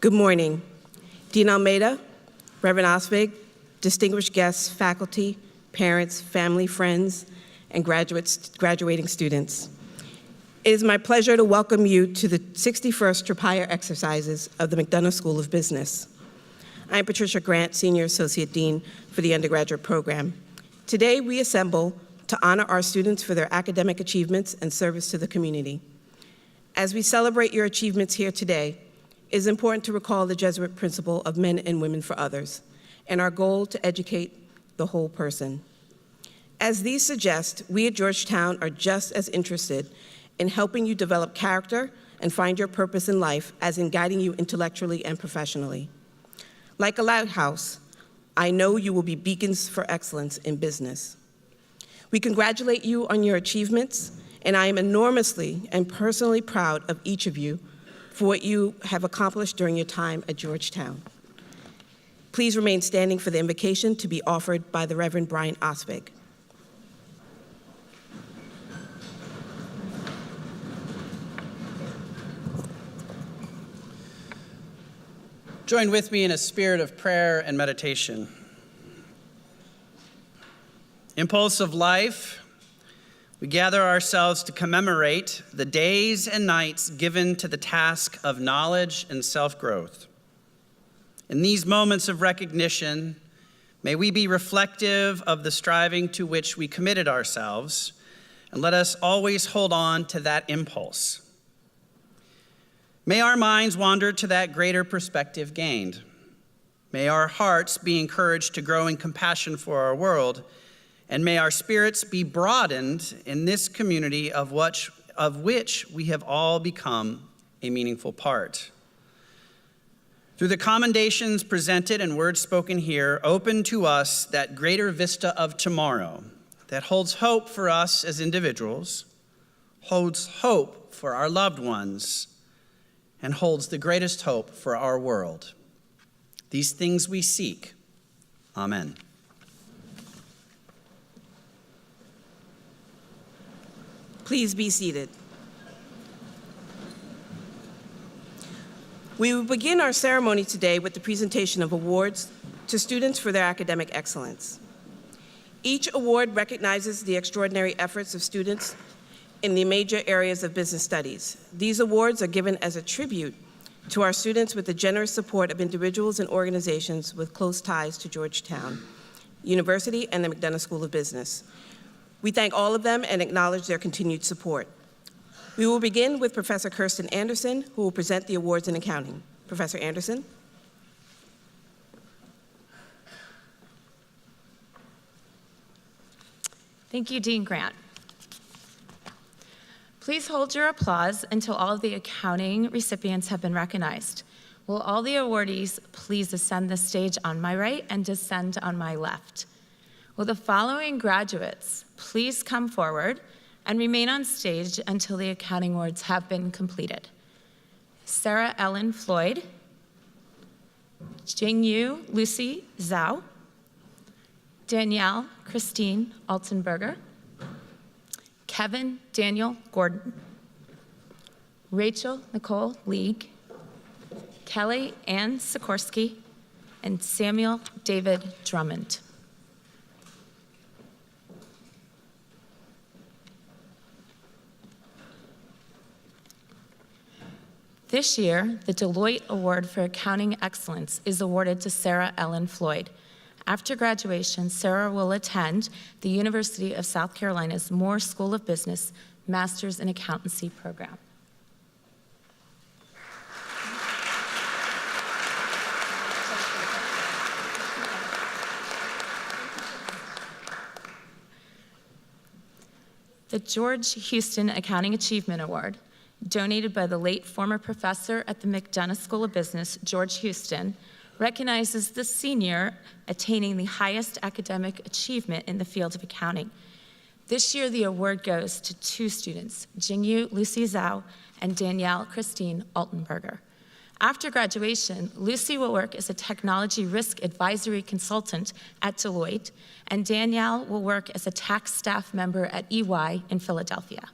Good morning. Dean Almeida, Reverend Osvig, distinguished guests, faculty, parents, family, friends, and graduating students. It is my pleasure to welcome you to the 61st Tropaia exercises of the McDonough School of Business. I am Patricia Grant, Senior Associate Dean for the Undergraduate Program. Today, we assemble to honor our students for their academic achievements and service to the community. As we celebrate your achievements here today, it is important to recall the Jesuit principle of men and women for others, and our goal to educate the whole person. As these suggest, we at Georgetown are just as interested in helping you develop character and find your purpose in life as in guiding you intellectually and professionally. Like a lighthouse, I know you will be beacons for excellence in business. We congratulate you on your achievements, and I am enormously and personally proud of each of you for what you have accomplished during your time at Georgetown. Please remain standing for the invocation to be offered by the Reverend Brian Osvig. Join with me in a spirit of prayer and meditation. Impulse of life, we gather ourselves to commemorate the days and nights given to the task of knowledge and self-growth. In these moments of recognition, may we be reflective of the striving to which we committed ourselves, and let us always hold on to that impulse. May our minds wander to that greater perspective gained. May our hearts be encouraged to grow in compassion for our world, and may our spirits be broadened in this community of which we have all become a meaningful part. Through the commendations presented and words spoken here, open to us that greater vista of tomorrow that holds hope for us as individuals, holds hope for our loved ones, and holds the greatest hope for our world. These things we seek. Amen. Please be seated. We will begin our ceremony today with the presentation of awards to students for their academic excellence. Each award recognizes the extraordinary efforts of students in the major areas of business studies. These awards are given as a tribute to our students with the generous support of individuals and organizations with close ties to Georgetown University and the McDonough School of Business. We thank all of them and acknowledge their continued support. We will begin with Professor Kirsten Anderson, who will present the awards in accounting. Professor Anderson. Thank you, Dean Grant. Please hold your applause until all of the accounting recipients have been recognized. Will all the awardees please ascend the stage on my right and descend on my left? Will the following graduates please come forward and remain on stage until the accounting awards have been completed? Sarah Ellen Floyd, Jingyu Lucy Zhao, Danielle Christine Altenberger, Kevin Daniel Gordon, Rachel Nicole League, Kelly Ann Sikorsky, and Samuel David Drummond. This year, the Deloitte Award for Accounting Excellence is awarded to Sarah Ellen Floyd. After graduation, Sarah will attend the University of South Carolina's Moore School of Business Master's in Accountancy program. The George Houston Accounting Achievement Award, donated by the late former professor at the McDonough School of Business, George Houston, recognizes the senior attaining the highest academic achievement in the field of accounting. This year, the award goes to two students, Jingyu Lucy Zhao and Danielle Christine Altenberger. After graduation, Lucy will work as a technology risk advisory consultant at Deloitte, and Danielle will work as a tax staff member at EY in Philadelphia.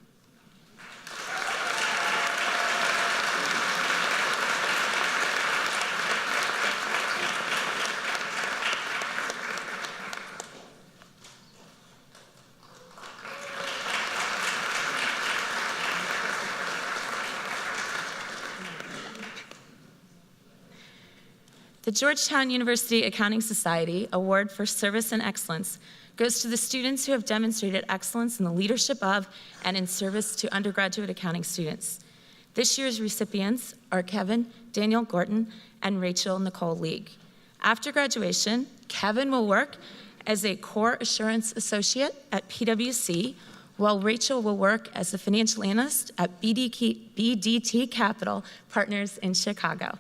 The Georgetown University Accounting Society Award for Service and Excellence goes to the students who have demonstrated excellence in the leadership of and in service to undergraduate accounting students. This year's recipients are Kevin Daniel Gorton and Rachel Nicole League. After graduation, Kevin will work as a core assurance associate at PwC, while Rachel will work as a financial analyst at BDT Capital Partners in Chicago.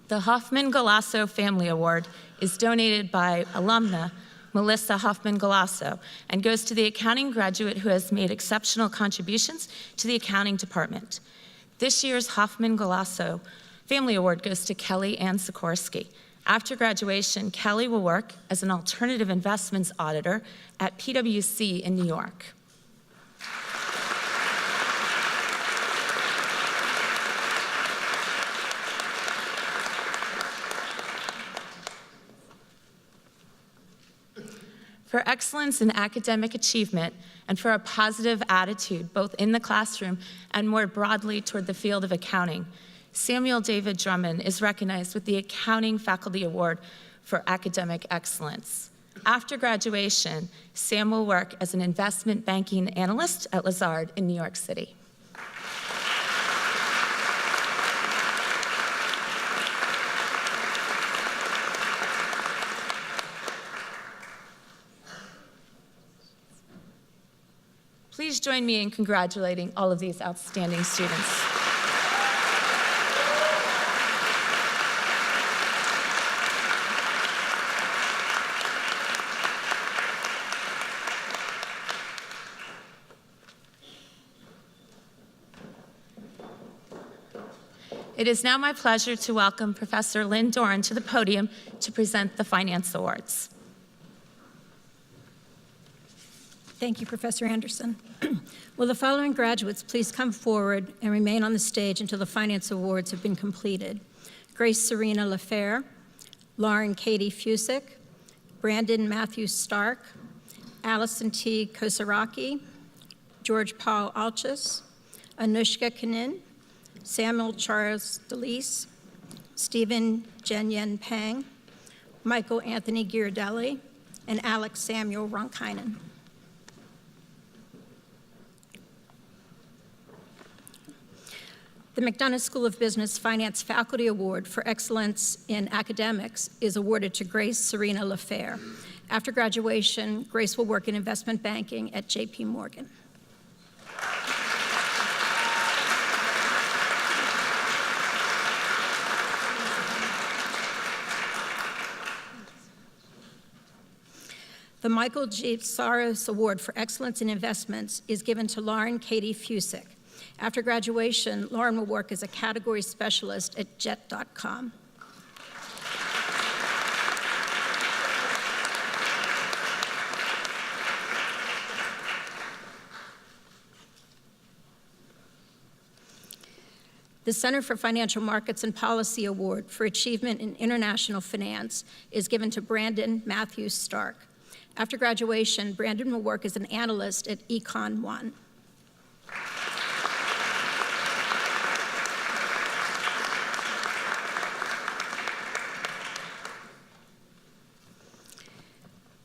The Hoffman-Galasso Family Award is donated by alumna Melissa Hoffman-Galasso and goes to the accounting graduate who has made exceptional contributions to the accounting department. This year's Hoffman-Galasso Family Award goes to Kelly Ann Sikorsky. After graduation, Kelly will work as an alternative investments auditor at PwC in New York. For excellence in academic achievement and for a positive attitude, both in the classroom and more broadly toward the field of accounting, Samuel David Drummond is recognized with the Accounting Faculty Award for Academic Excellence. After graduation, Sam will work as an investment banking analyst at Lazard in New York City. Please join me in congratulating all of these outstanding students. It is now my pleasure to welcome Professor Lynn Doran to the podium to present the Finance Awards. Thank you, Professor Anderson. Will the following graduates please come forward and remain on the stage until the Finance Awards have been completed? Grace Serena LaFair, Lauren Katie Fusick, Brandon Matthew Stark, Allison T. Kosaraki, George Paul Alchis, Anushka Kanin, Samuel Charles DeLise, Stephen Jen Pang, Michael Anthony Ghirardelli, and Alex Samuel Ronkainen. The McDonough School of Business Finance Faculty Award for Excellence in Academics is awarded to Grace Serena LaFair. After graduation, Grace will work in investment banking at J.P. Morgan. The Michael G. Saros Award for Excellence in Investments is given to Lauren Katie Fusick. After graduation, Lauren will work as a category specialist at Jet.com. The Center for Financial Markets and Policy Award for Achievement in International Finance is given to Brandon Matthew Stark. After graduation, Brandon will work as an analyst at Econ One.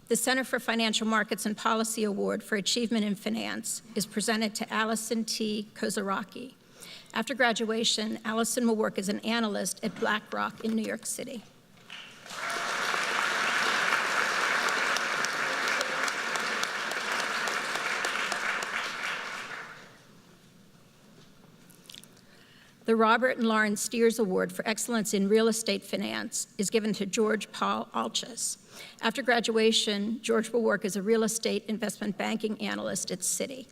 The Center for Financial Markets and Policy Award for Achievement in Finance is presented to Allison T. Kozaraki. After graduation, Allison will work as an analyst at BlackRock in New York City. The Robert and Lauren Steers Award for Excellence in Real Estate Finance is given to George Paul Alchis. After graduation, George will work as a real estate investment banking analyst at Citi.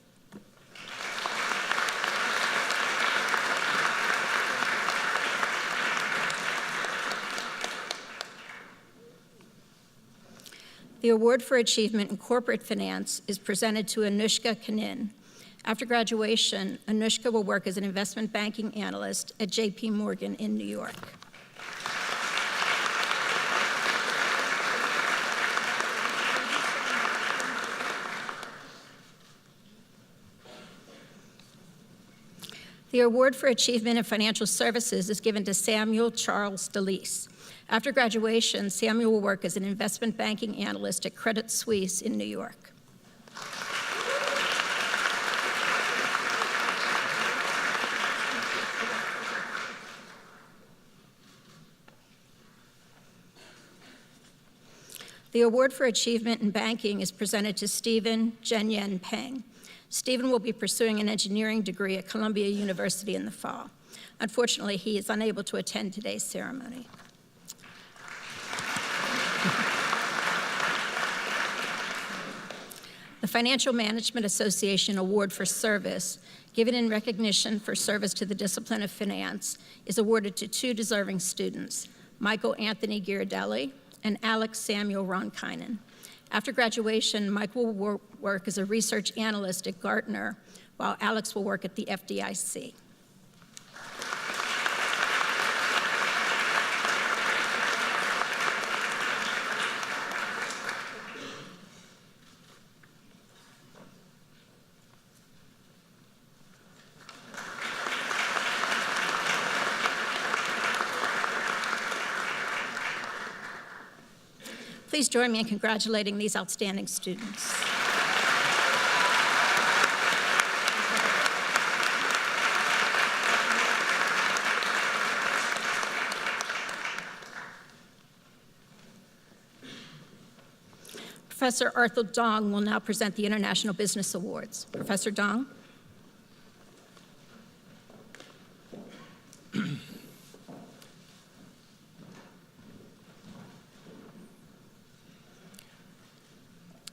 The award for achievement in corporate finance is presented to Anushka Kanin. After graduation, Anushka will work as an investment banking analyst at J.P. Morgan in New York. The award for achievement in financial services is given to Samuel Charles DeLeese. After graduation, Samuel will work as an investment banking analyst at Credit Suisse in New York. The award for achievement in banking is presented to Stephen Zhenyan Peng. Stephen will be pursuing an engineering degree at Columbia University in the fall. Unfortunately, he is unable to attend today's ceremony. The Financial Management Association Award for Service, given in recognition for service to the discipline of finance, is awarded to two deserving students, Michael Anthony Ghirardelli and Alex Samuel Ronkainen. After graduation, Mike will work as a research analyst at Gartner, while Alex will work at the FDIC. Please join me in congratulating these outstanding students. Professor Arthur Dong will now present the International Business Awards. Professor Dong.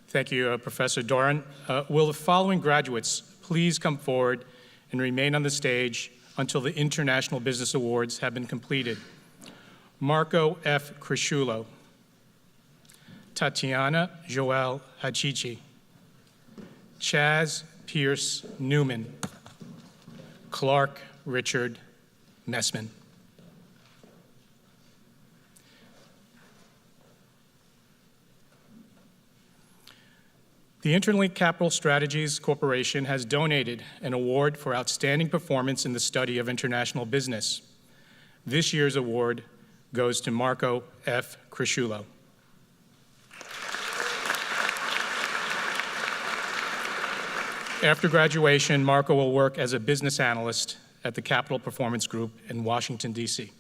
Thank you, Professor Doran. Will the following graduates please come forward and remain on the stage until the International Business Awards have been completed? Marco F. Crisciullo, Tatiana Joelle Hachichi, Chaz Pierce Newman, Clark Richard Messman. The Interlink Capital Strategies Corporation has donated an award for outstanding performance in the study of international business. This year's award goes to Marco F. Crisciullo. After graduation, Marco will work as a business analyst at the Capital Performance Group in Washington, D.C.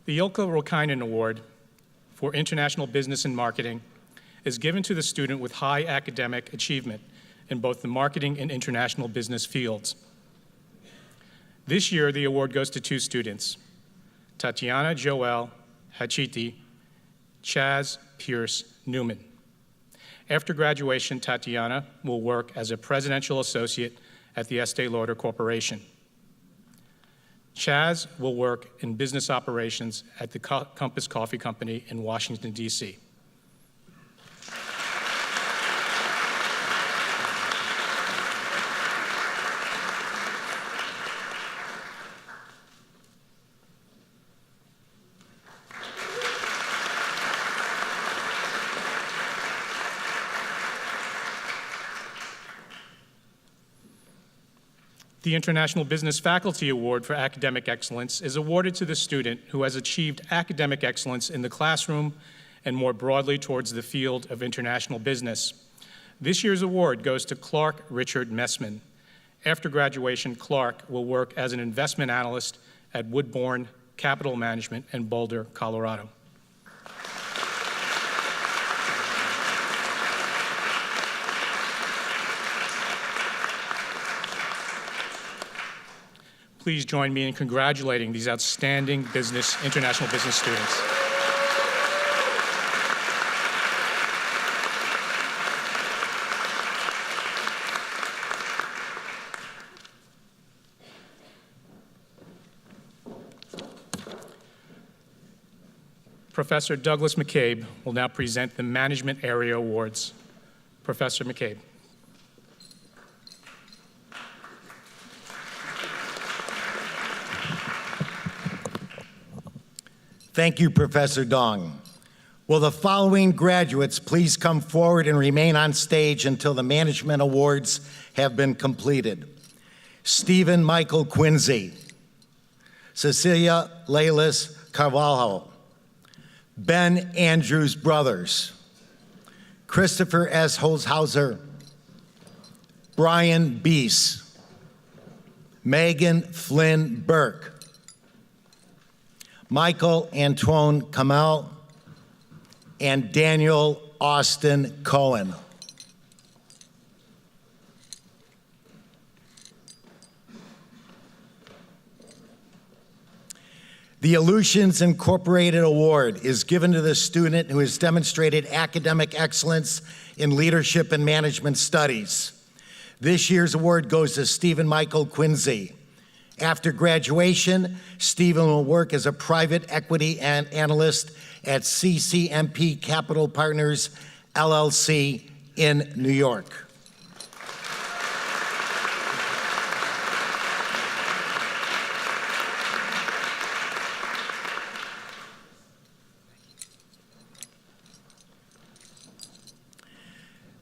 The Ilkka Rokainen Award for International Business and Marketing is given to the student with high academic achievement in both the marketing and international business fields. This year, the award goes to two students, Tatiana Joelle Hachiti, Chaz Pierce Newman. After graduation, Tatiana will work as a presidential associate at the Estee Lauder Corporation. Chaz will work in business operations at the Compass Coffee Company in Washington, D.C. The International Business Faculty Award for Academic Excellence is awarded to the student who has achieved academic excellence in the classroom and more broadly towards the field of international business. This year's award goes to Clark Richard Messman. After graduation, Clark will work as an investment analyst at Woodbourne Capital Management in Boulder, Colorado. Please join me in congratulating these outstanding international business students. Professor Douglas McCabe will now present the Management Area Awards. Professor McCabe. Thank you, Professor Dong. Will the following graduates please come forward and remain on stage until the Management Awards have been completed? Stephen Michael Quincy, Cecilia Leilis Carvalho, Ben Andrews Brothers, Christopher S. Holzhauser, Brian Beese, Megan Flynn Burke, Michael Antoine Kamel, and Daniel Austin Cohen. The Aleutians Incorporated Award is given to the student who has demonstrated academic excellence in leadership and management studies. This year's award goes to Stephen Michael Quincy. After graduation, Stephen will work as a private equity analyst at CCMP Capital Partners, LLC in New York.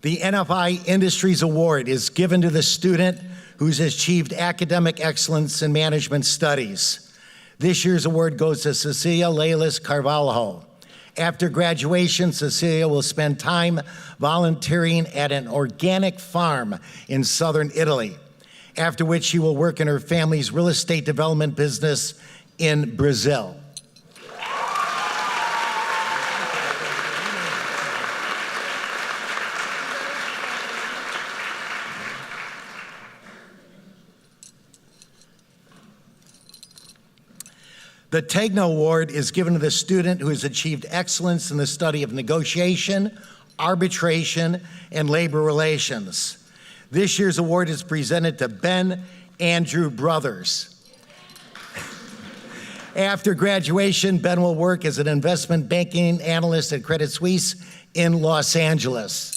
The NFI Industries Award is given to the student who's achieved academic excellence in management studies. This year's award goes to Cecilia Leilis Carvalho. After graduation, Cecilia will spend time volunteering at an organic farm in southern Italy, after which she will work in her family's real estate development business in Brazil. The Tegna Award is given to the student who has achieved excellence in the study of negotiation, arbitration, and labor relations. This year's award is presented to Ben Andrew Brothers. After graduation, Ben will work as an investment banking analyst at Credit Suisse in Los Angeles.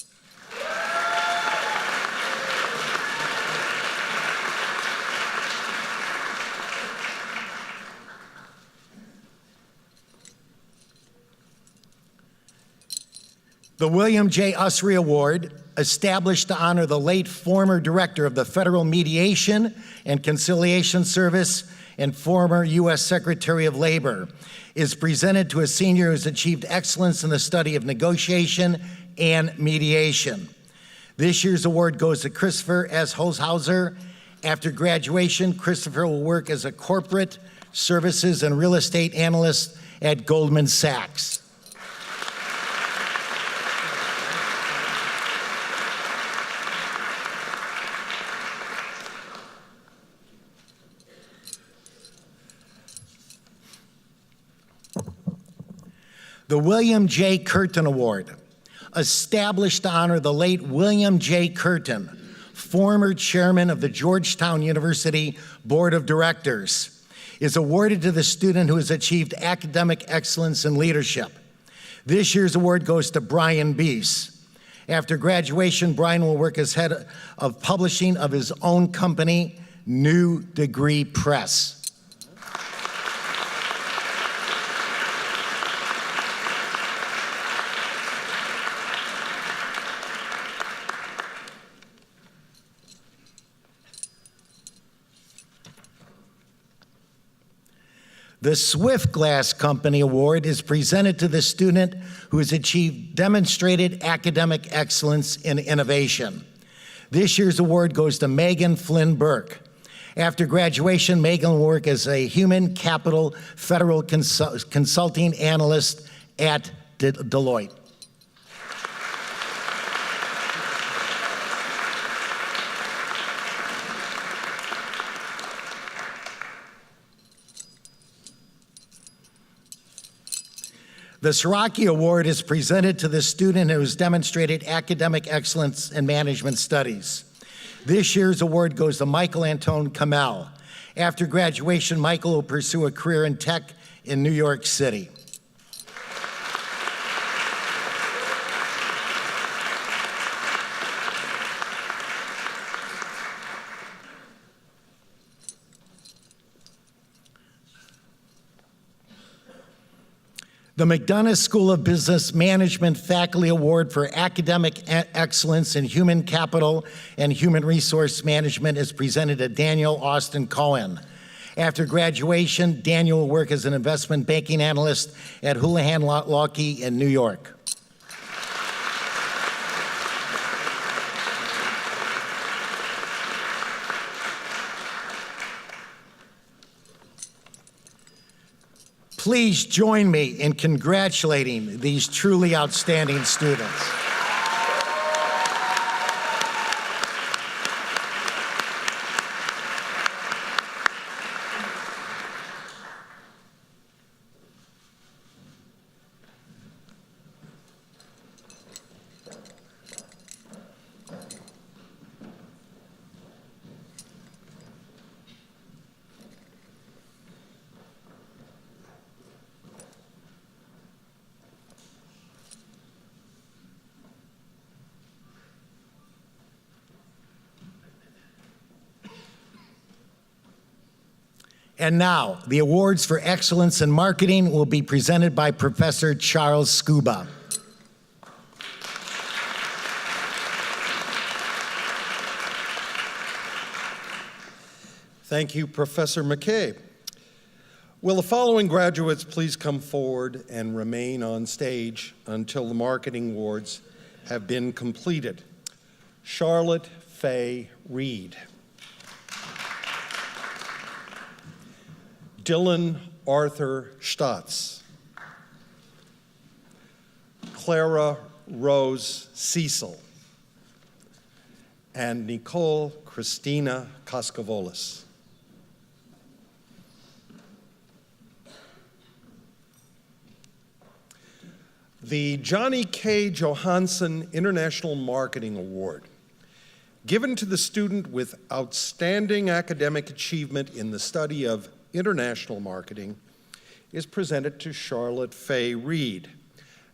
The William J. Usry Award, established to honor the late former director of the Federal Mediation and Conciliation Service and former U.S. Secretary of Labor, is presented to a senior who has achieved excellence in the study of negotiation and mediation. This year's award goes to Christopher S. Holzhauser. After graduation, Christopher will work as a corporate services and real estate analyst at Goldman Sachs. The William J. Curtin Award, established to honor the late William J. Curtin, former chairman of the Georgetown University Board of Directors, is awarded to the student who has achieved academic excellence in leadership. This year's award goes to Brian Beese. After graduation, Brian will work as head of publishing of his own company, New Degree Press. The Swift Glass Company Award is presented to the student who has achieved demonstrated academic excellence in innovation. This year's award goes to Megan Flynn Burke. After graduation, Megan will work as a human capital federal consulting analyst at Deloitte. The Siraki Award is presented to the student who has demonstrated academic excellence in management studies. This year's award goes to Michael Antoine Kamel. After graduation, Michael will pursue a career in tech in New York City. The McDonough School of Business Management Faculty Award for Academic Excellence in Human Capital and Human Resource Management is presented to Daniel Austin Cohen. After graduation, Daniel will work as an investment banking analyst at Houlihan Lokey in New York. Please join me in congratulating these truly outstanding students. And now, the awards for excellence in marketing will be presented by Professor Charles Scuba. Thank you, Professor McCabe. Will the following graduates please come forward and remain on stage until the marketing awards have been completed? Charlotte Faye Reed. Dylan Arthur Stotz. Clara Rose Cecil. And Nicole Christina Kaskavolis. The Johnny K. Johansson International Marketing Award, given to the student with outstanding academic achievement in the study of international marketing, is presented to Charlotte Faye Reed.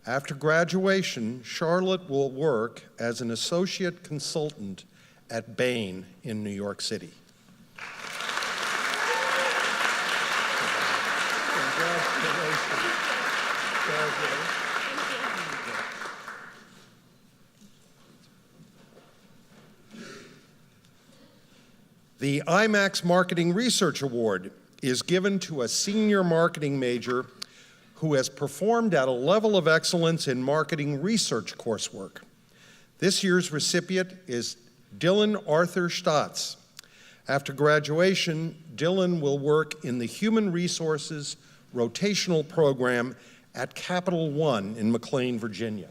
After graduation, Charlotte will work as an associate consultant at Bain in New York City. The IMAX Marketing Research Award is given to a senior marketing major who has performed at a level of excellence in marketing research coursework. This year's recipient is Dylan Arthur Stotz. After graduation, Dylan will work in the Human Resources Rotational Program at Capital One in McLean, Virginia.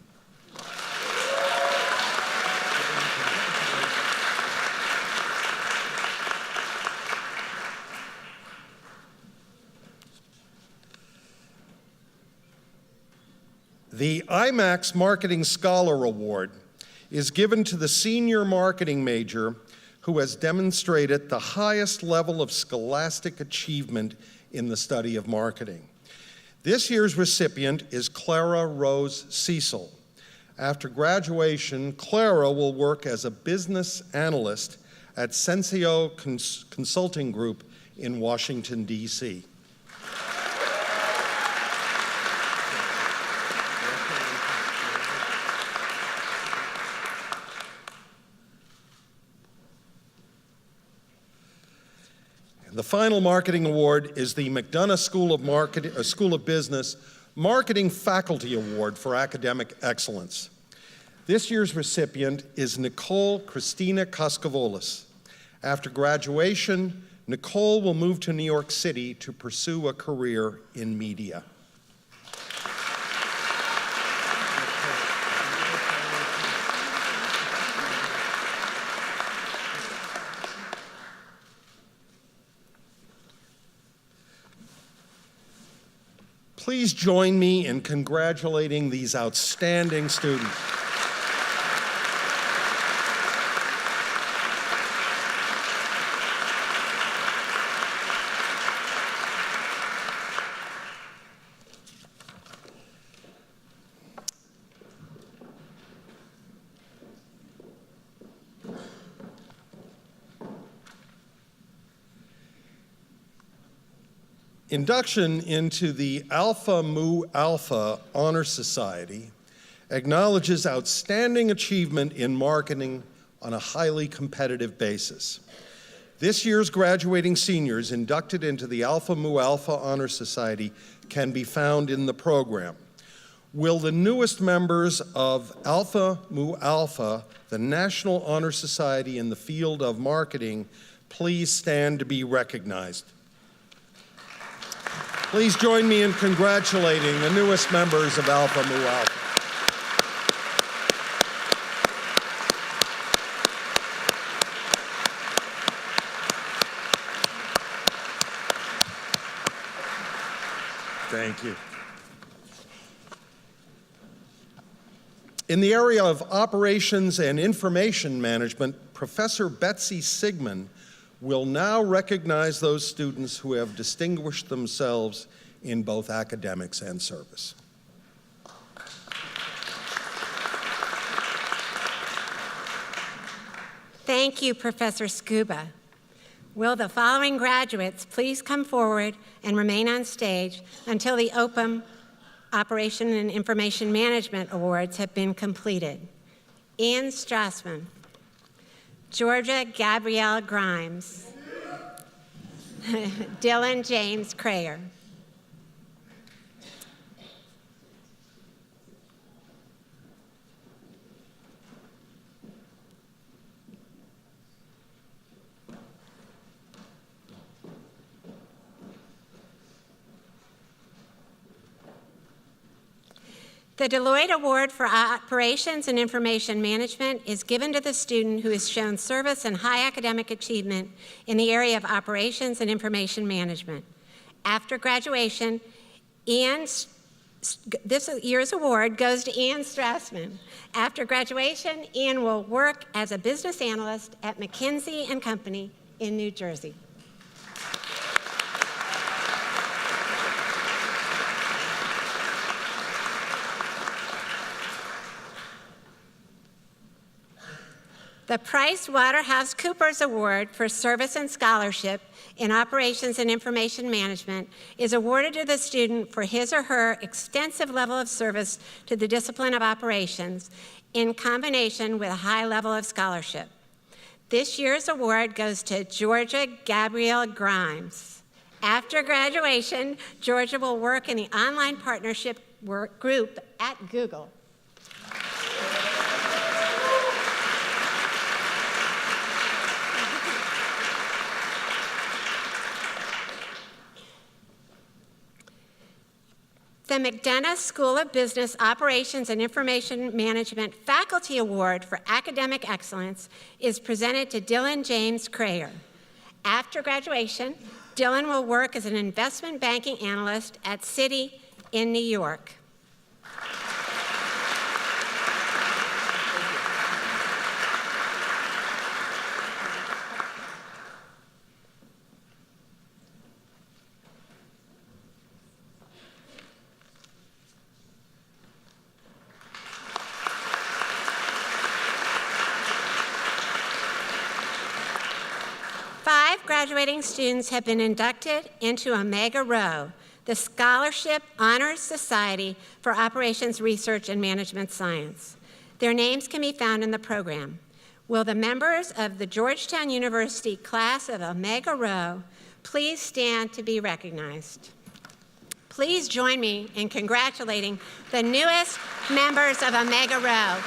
The IMAX Marketing Scholar Award is given to the senior marketing major who has demonstrated the highest level of scholastic achievement in the study of marketing. This year's recipient is Clara Rose Cecil. After graduation, Clara will work as a business analyst at Sensio Consulting Group in Washington, D.C. The final marketing award is the McDonough School of Business Marketing Faculty Award for Academic Excellence. This year's recipient is Nicole Christina Kaskavolis. After graduation, Nicole will move to New York City to pursue a career in media. Please join me in congratulating these outstanding students. Induction into the Alpha Mu Alpha Honor Society acknowledges outstanding achievement in marketing on a highly competitive basis. This year's graduating seniors inducted into the Alpha Mu Alpha Honor Society can be found in the program. Will the newest members of Alpha Mu Alpha, the National Honor Society in the field of marketing, please stand to be recognized? Please join me in congratulating the newest members of Alpha Mu Alpha. Thank you. In the area of operations and information management, Professor Betsy Sigmund will now recognize those students who have distinguished themselves in both academics and service. Thank you, Professor Scuba. Will the following graduates please come forward and remain on stage until the OPM Operation and Information Management Awards have been completed? Ian Strassman, Georgia Gabrielle Grimes, Dylan James Crayer, The Deloitte Award for Operations and Information Management is given to the student who has shown service and high academic achievement in the area of operations and information management. After graduation, this year's award goes to Ian Strassman. After graduation, Ian will work as a business analyst at McKinsey & Company in New Jersey. The PricewaterhouseCoopers Award for Service and Scholarship in Operations and Information Management is awarded to the student for his or her extensive level of service to the discipline of operations in combination with a high level of scholarship. This year's award goes to Georgia Gabrielle Grimes. After graduation, Georgia will work in the online partnership group at Google. The McDonough School of Business Operations and Information Management Faculty Award for Academic Excellence is presented to Dylan James Crayer. After graduation, Dylan will work as an investment banking analyst at Citi in New York. Graduating students have been inducted into Omega Rho, the Scholarship Honors Society for Operations Research and Management Science. Their names can be found in the program. Will the members of the Georgetown University class of Omega Rho please stand to be recognized? Please join me in congratulating the newest members of Omega Rho.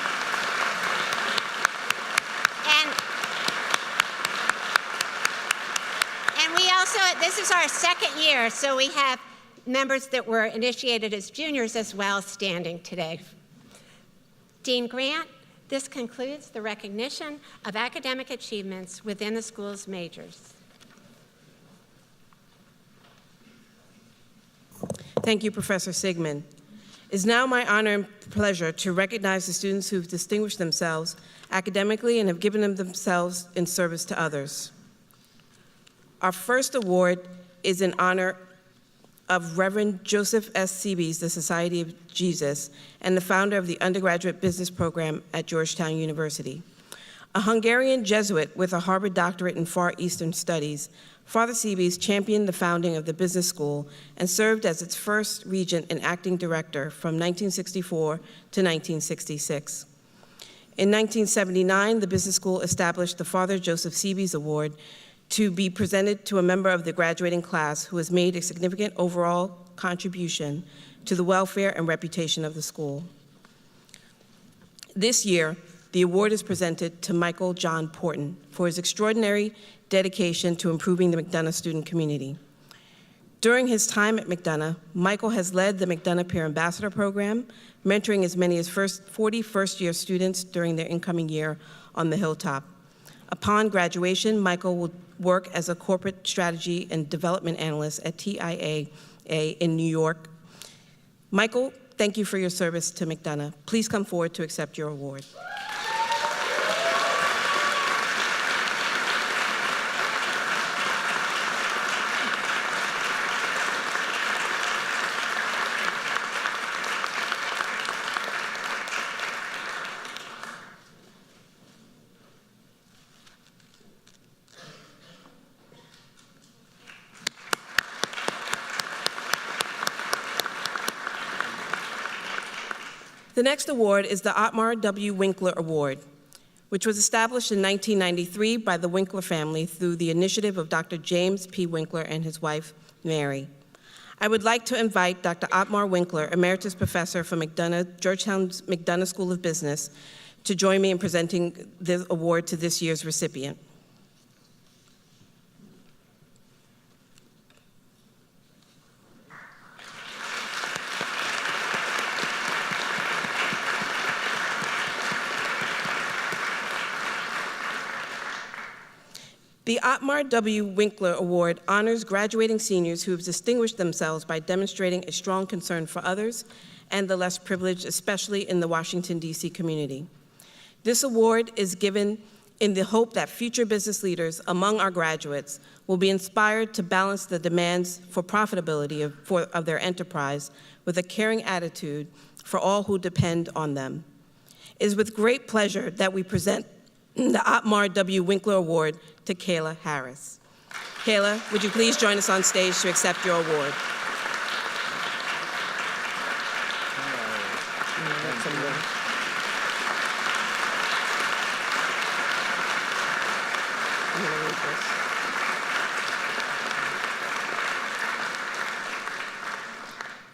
This is our second year, so we have members that were initiated as juniors as well standing today. Dean Grant, this concludes the recognition of academic achievements within the school's majors. Thank you, Professor Sigmund. It is now my honor and pleasure to recognize the students who've distinguished themselves academically and have given themselves in service to others. Our first award is in honor of Reverend Joseph S. Seabees, the Society of Jesus, and the founder of the Undergraduate Business Program at Georgetown University. A Hungarian Jesuit with a Harvard doctorate in Far Eastern Studies, Father Seabies championed the founding of the business school and served as its first regent and acting director from 1964 to 1966. In 1979, the business school established the Father Joseph Seabies Award to be presented to a member of the graduating class who has made a significant overall contribution to the welfare and reputation of the school. This year, the award is presented to Michael John Porton for his extraordinary dedication to improving the McDonough student community. During his time at McDonough, Michael has led the McDonough Peer Ambassador Program, mentoring as many as 40 first-year students during their incoming year on the Hilltop. Upon graduation, Michael will work as a corporate strategy and development analyst at TIAA in New York. Michael, thank you for your service to McDonough. Please come forward to accept your award. The next award is the Otmar W. Winkler Award, which was established in 1993 by the Winkler family through the initiative of Dr. James P. Winkler and his wife, Mary. I would like to invite Dr. Otmar Winkler, Emeritus Professor for Georgetown's McDonough School of Business, to join me in presenting the award to this year's recipient. The Otmar W. Winkler Award honors graduating seniors who have distinguished themselves by demonstrating a strong concern for others and the less privileged, especially in the Washington, D.C. community. This award is given in the hope that future business leaders among our graduates will be inspired to balance the demands for profitability of their enterprise with a caring attitude for all who depend on them. It is with great pleasure that we present the Otmar W. Winkler Award to Kayla Harris. Kayla, would you please join us on stage to accept your award?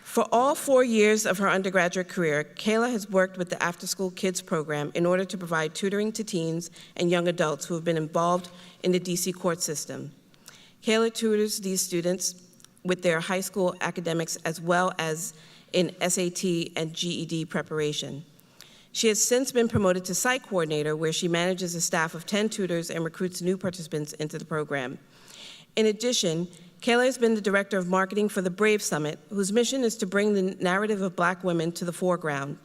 For all 4 years of her undergraduate career, Kayla has worked with the After-School Kids program in order to provide tutoring to teens and young adults who have been involved in the DC court system. Kayla tutors these students with their high school academics as well as in SAT and GED preparation. She has since been promoted to site coordinator, where she manages a staff of 10 tutors and recruits new participants into the program. In addition, Kayla has been the director of marketing for the Brave Summit, whose mission is to bring the narrative of Black women to the foreground.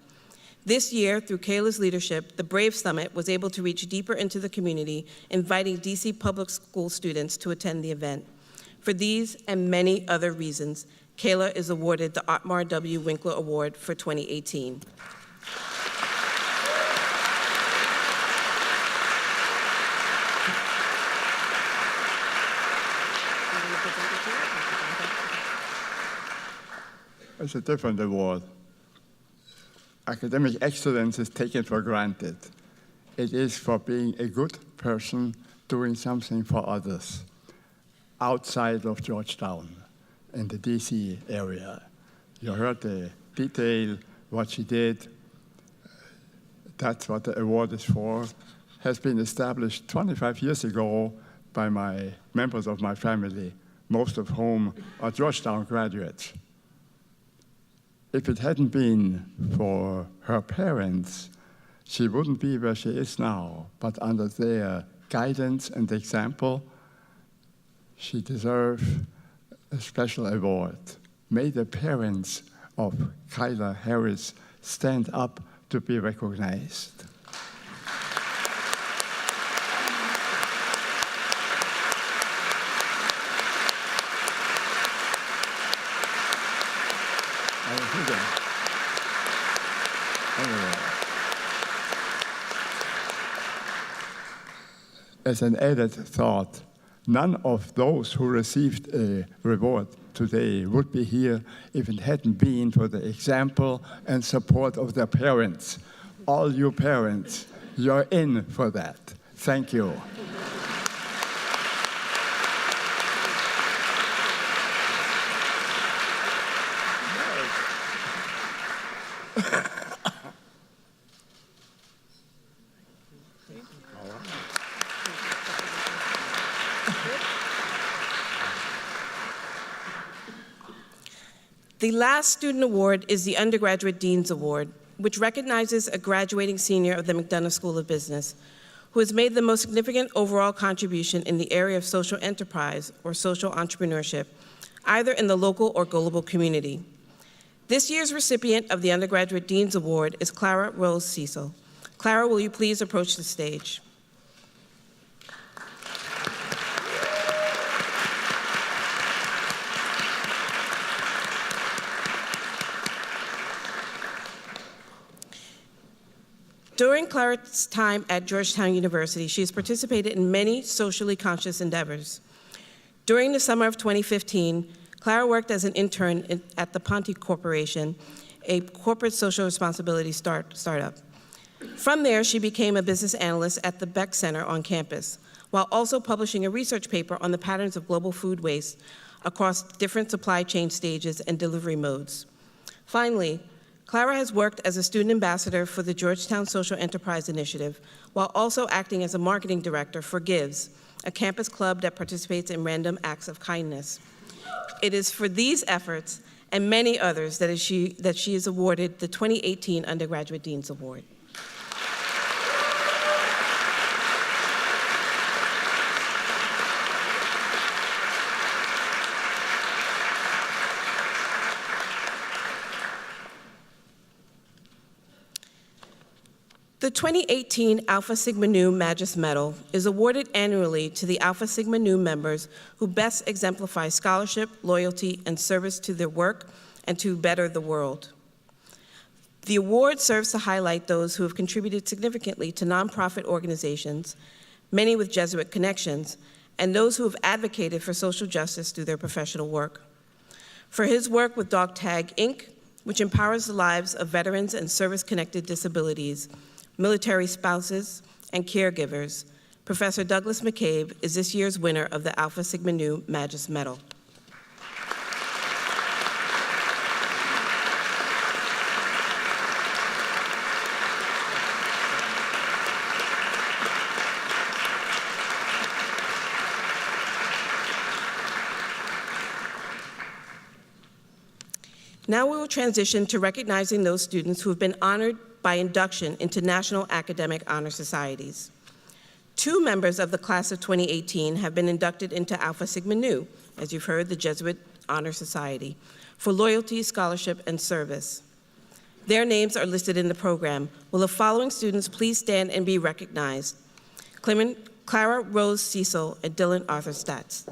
This year, through Kayla's leadership, the Brave Summit was able to reach deeper into the community, inviting DC public school students to attend the event. For these and many other reasons, Kayla is awarded the Otmar W. Winkler Award for 2018. It's a different award. Academic excellence is taken for granted. It is for being a good person doing something for others outside of Georgetown in the DC area. You heard the detail, what she did. That's what the award is for. Has been established 25 years ago by members of my family, most of whom are Georgetown graduates. If it hadn't been for her parents, she wouldn't be where she is now. But under their guidance and example, she deserves a special award. May the parents of Kayla Harris stand up to be recognized. as an added thought, none of those who received a reward today would be here if it hadn't been for the example and support of their parents. All you parents, you're in for that. Thank you. The last student award is the Undergraduate Dean's Award, which recognizes a graduating senior of the McDonough School of Business who has made the most significant overall contribution in the area of social enterprise or social entrepreneurship, either in the local or global community. This year's recipient of the Undergraduate Dean's Award is Clara Rose Cecil. Clara, will you please approach the stage? During Clara's time at Georgetown University, she has participated in many socially conscious endeavors. During the summer of 2015, Clara worked as an intern at the Ponte Corporation, a corporate social responsibility startup. From there, she became a business analyst at the Beck Center on campus, while also publishing a research paper on the patterns of global food waste across different supply chain stages and delivery modes. Finally, Clara has worked as a student ambassador for the Georgetown Social Enterprise Initiative, while also acting as a marketing director for Gives, a campus club that participates in random acts of kindness. It is for these efforts and many others that she is awarded the 2018 Undergraduate Dean's Award. The 2018 Alpha Sigma Nu Magis Medal is awarded annually to the Alpha Sigma Nu members who best exemplify scholarship, loyalty, and service to their work and to better the world. The award serves to highlight those who have contributed significantly to nonprofit organizations, many with Jesuit connections, and those who have advocated for social justice through their professional work. For his work with Dog Tag, Inc., which empowers the lives of veterans and service-connected disabilities, military spouses, and caregivers, Professor Douglas McCabe is this year's winner of the Alpha Sigma Nu Magis Medal. Now we will transition to recognizing those students who have been honored by induction into National Academic Honor Societies. 2 members of the class of 2018 have been inducted into Alpha Sigma Nu, as you've heard, the Jesuit Honor Society, for loyalty, scholarship, and service. Their names are listed in the program. Will the following students please stand and be recognized? Clara Rose Cecil and Dylan Arthur Statz.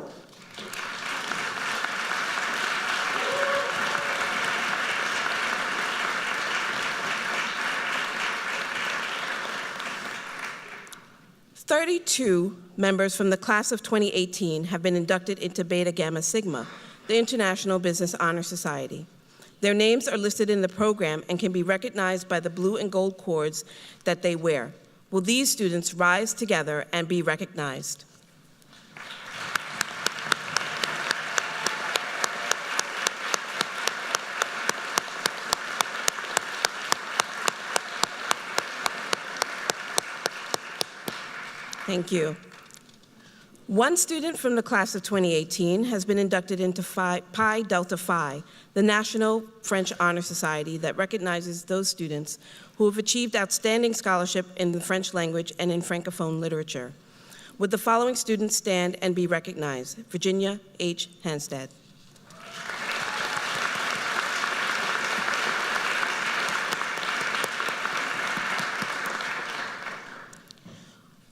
"32 members from the class of 2018 have been inducted into Beta Gamma Sigma, the International Business Honor Society. Their names are listed in the program and can be recognized by the blue and gold cords that they wear. Will these students rise together and be recognized? Thank you. 1 student from the class of 2018 has been inducted into Pi Delta Phi, the National French Honor Society that recognizes those students who have achieved outstanding scholarship in the French language and in Francophone literature. Would the following students stand and be recognized? Virginia H. Hanstead.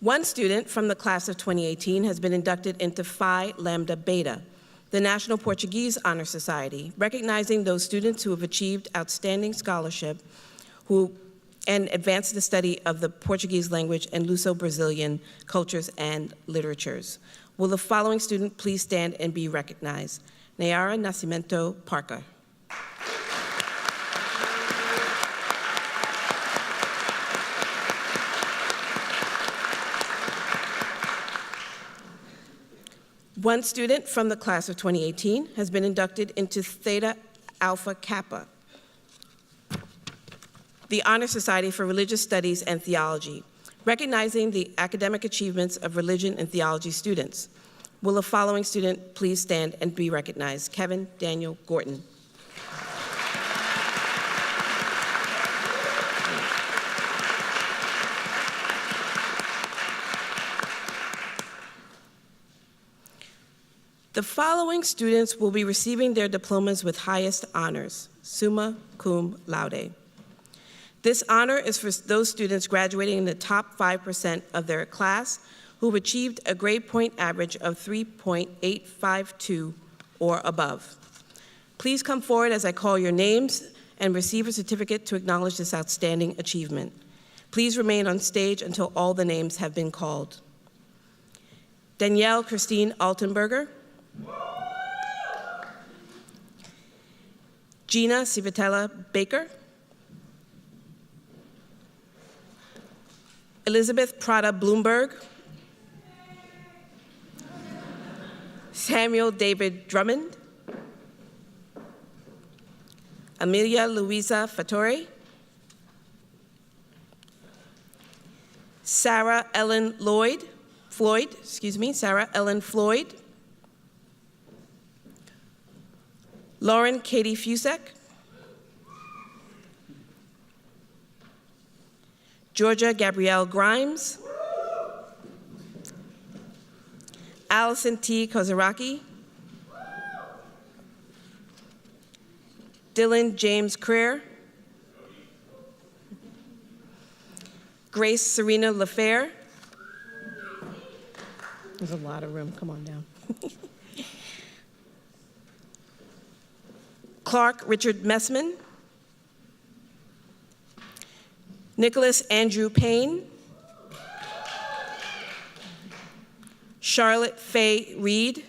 One student from the class of 2018 has been inducted into Phi Lambda Beta, the National Portuguese Honor Society, recognizing those students who have achieved outstanding scholarship who and advance the study of the Portuguese language and Luso-Brazilian cultures and literatures. Will the following student please stand and be recognized? Nayara Nascimento Parker. One student from the class of 2018 has been inducted into Theta Alpha Kappa, the Honor Society for Religious Studies and Theology, recognizing the academic achievements of religion and theology students. Will the following student please stand and be recognized? Kevin Daniel Gorton. The following students will be receiving their diplomas with highest honors, summa cum laude. This honor is for those students graduating in the top 5% of their class who have achieved a grade point average of 3.852 or above. Please come forward as I call your names and receive a certificate to acknowledge this outstanding achievement. Please remain on stage until all the names have been called. Danielle Christine Altenberger. Gina Civitella Baker. Elizabeth Prada Bloomberg. Samuel David Drummond. Amelia Luisa Fattori. Sarah Ellen Floyd. Sarah Ellen Floyd. Lauren Katie Fusek. Georgia Gabrielle Grimes. Allison T. Kozaraki. Dylan James Creer. Grace Serena LaFair. There's a lot of room, come on down. Clark Richard Messman. Nicholas Andrew Payne. Charlotte Faye Reed.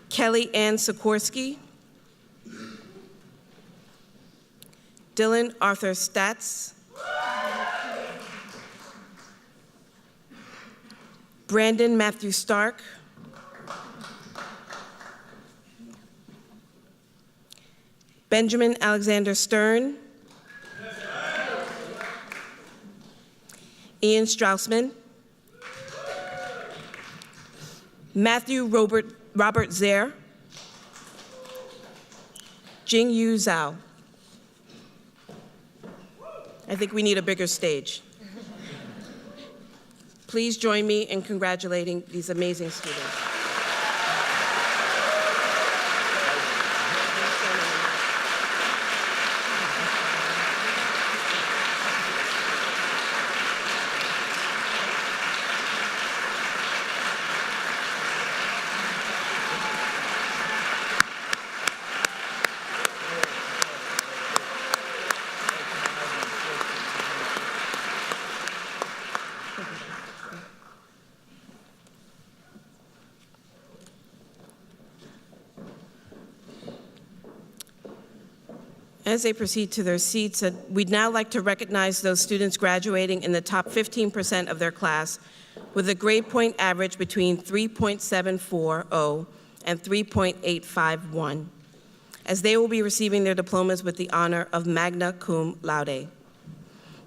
Kelly Ann Sikorsky. Dylan Arthur Statz. Brandon Matthew Stark. Benjamin Alexander Stern. Ian Straussman. Matthew Robert Zaire. Jingyu Zhao. I think we need a bigger stage. Please join me in congratulating these amazing students. As they proceed to their seats, we'd now like to recognize those students graduating in the top 15% of their class with a grade point average between 3.740 and 3.851, as they will be receiving their diplomas with the honor of magna cum laude.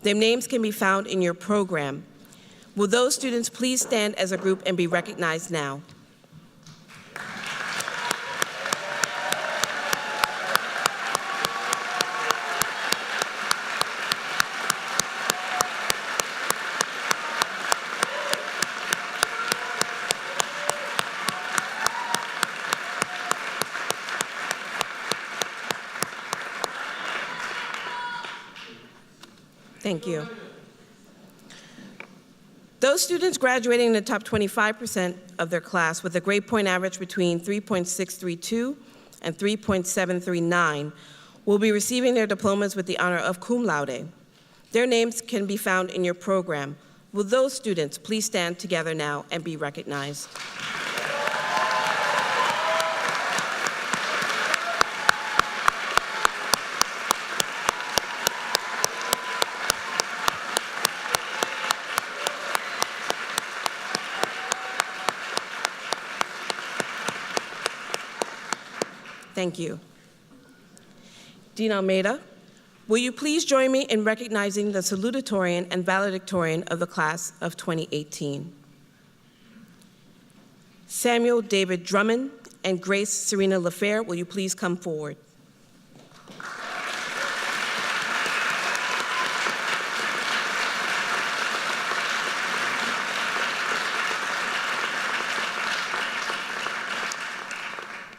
Their names can be found in your program. Will those students please stand as a group and be recognized now? Thank you. Those students graduating in the top 25% of their class with a grade point average between 3.632 and 3.739 will be receiving their diplomas with the honor of cum laude. Their names can be found in your program. Will those students please stand together now and be recognized? Thank you. Dean Almeida, will you please join me in recognizing the salutatorian and valedictorian of the class of 2018? Samuel David Drummond and Grace Serena LaFair, will you please come forward?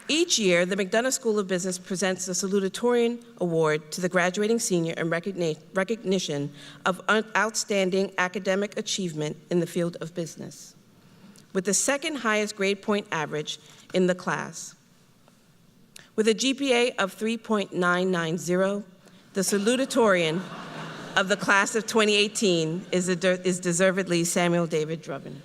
Each year, the McDonough School of Business presents the Salutatorian Award to the graduating senior in recognition of outstanding academic achievement in the field of business, with the second highest grade point average in the class. With a GPA of 3.990, the salutatorian of the class of 2018 is deservedly Samuel David Drummond.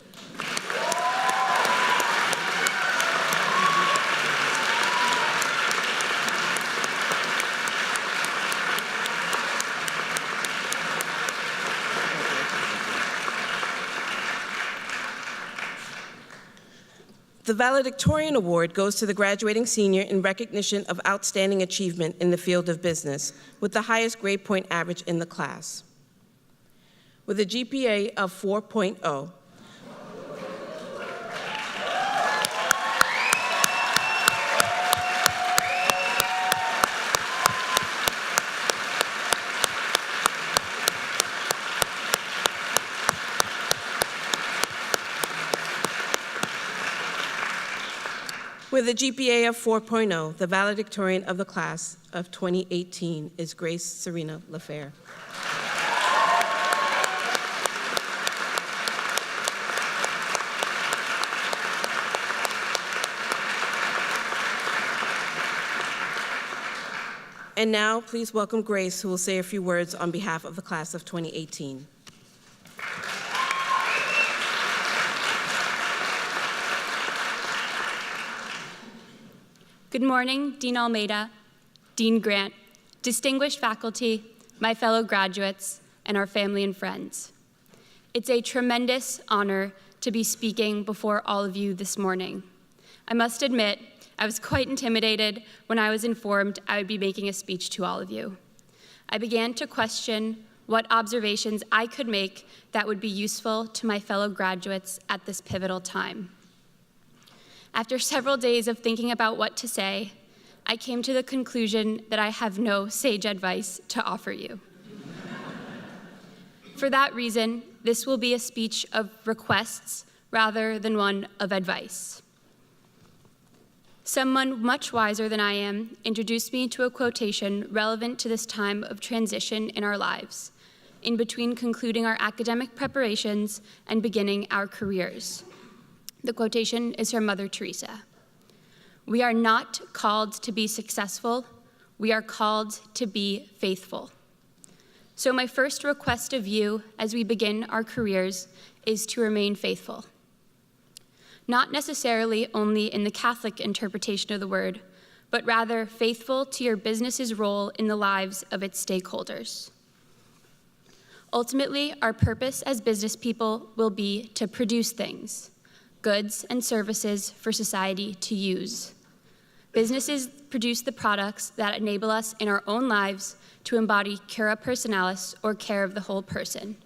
The Valedictorian Award goes to the graduating senior in recognition of outstanding achievement in the field of business, with the highest grade point average in the class. With a GPA of 4.0, With a GPA of 4.0, the valedictorian of the class of 2018 is Grace Serena LaFair. And now, please welcome Grace, who will say a few words on behalf of the class of 2018. Good morning, Dean Almeida, Dean Grant, distinguished faculty, my fellow graduates, and our family and friends. It's a tremendous honor to be speaking before all of you this morning. I must admit, I was quite intimidated when I was informed I would be making a speech to all of you. I began to question what observations I could make that would be useful to my fellow graduates at this pivotal time. After several days of thinking about what to say, I came to the conclusion that I have no sage advice to offer you. For that reason, this will be a speech of requests rather than one of advice. Someone much wiser than I am introduced me to a quotation relevant to this time of transition in our lives, in between concluding our academic preparations and beginning our careers. The quotation is from Mother Teresa. "We are not called to be successful, we are called to be faithful." So my first request of you as we begin our careers is to remain faithful. Not necessarily only in the Catholic interpretation of the word, but rather faithful to your business's role in the lives of its stakeholders. Ultimately, our purpose as business people will be to produce things, goods and services for society to use. Businesses produce the products that enable us in our own lives to embody cura personalis, or care of the whole person.